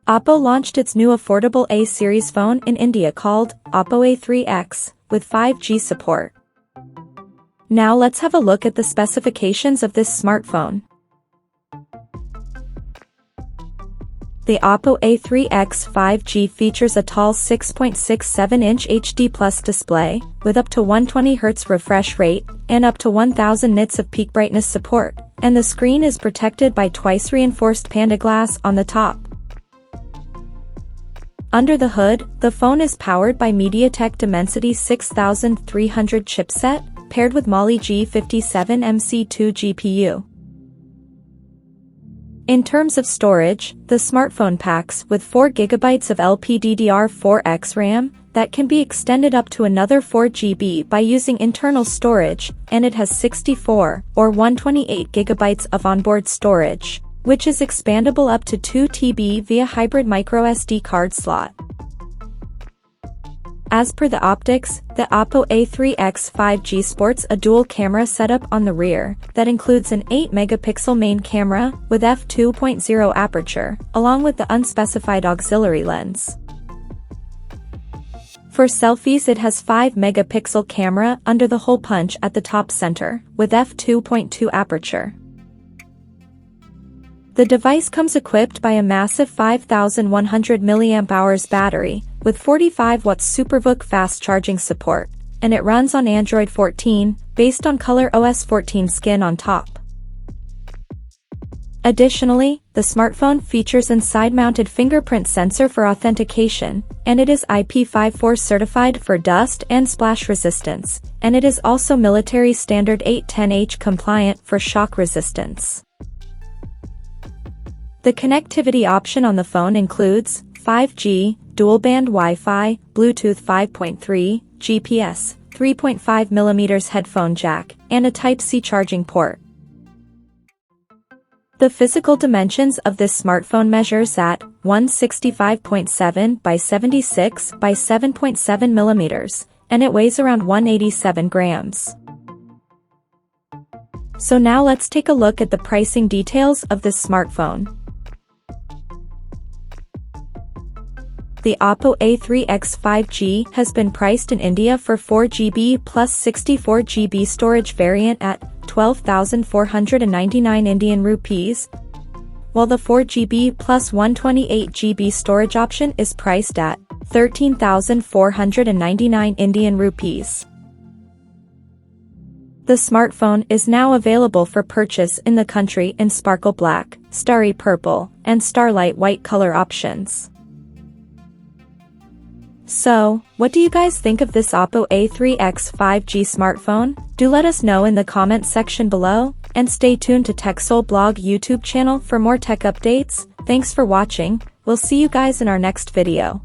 Oppo launched its new affordable A series phone in India called Oppo A3x, with 5G support. Now let's have a look at the specifications of this smartphone. The Oppo A3x 5G features a tall 6.67-inch HD Plus display, with up to 120Hz refresh rate, and up to 1000 nits of peak brightness support, and the screen is protected by twice reinforced Panda glass on the top. Under the hood, the phone is powered by MediaTek Dimensity 6300 chipset, paired with Mali G57MC2 GPU. In terms of storage, the smartphone packs with 4GB of LPDDR4X RAM that can be extended up to another 4GB by using internal storage, and it has 64 or 128GB of onboard storage, which is expandable up to 2TB via hybrid microSD card slot. As per the optics, the Oppo A3x 5G sports a dual camera setup on the rear that includes an 8-megapixel main camera with f2.0 aperture, along with the unspecified auxiliary lens. For selfies, it has 5-megapixel camera under the hole punch at the top center, with f2.2 aperture. The device comes equipped by a massive 5100 mAh battery, with 45W SuperVOOC fast charging support, and it runs on Android 14, based on ColorOS 14 skin on top. Additionally, the smartphone features an side-mounted fingerprint sensor for authentication, and it is IP54 certified for dust and splash resistance, and it is also military standard 810H compliant for shock resistance. The connectivity option on the phone includes 5G, dual-band Wi-Fi, Bluetooth 5.3, GPS, 3.5mm headphone jack, and a Type-C charging port. The physical dimensions of this smartphone measures at 165.7 by 76 by 7.7mm, and it weighs around 187 grams. So now let's take a look at the pricing details of this smartphone. The Oppo A3x 5G has been priced in India for 4GB plus 64GB storage variant at 12,499 Indian rupees, while the 4GB plus 128GB storage option is priced at 13,499 Indian rupees. The smartphone is now available for purchase in the country in Sparkle Black, Starry Purple, and Starlight White color options. So, what do you guys think of this Oppo A3x 5G smartphone? Do let us know in the comment section below, and stay tuned to TechSole Blog YouTube channel for more tech updates. Thanks for watching, we'll see you guys in our next video.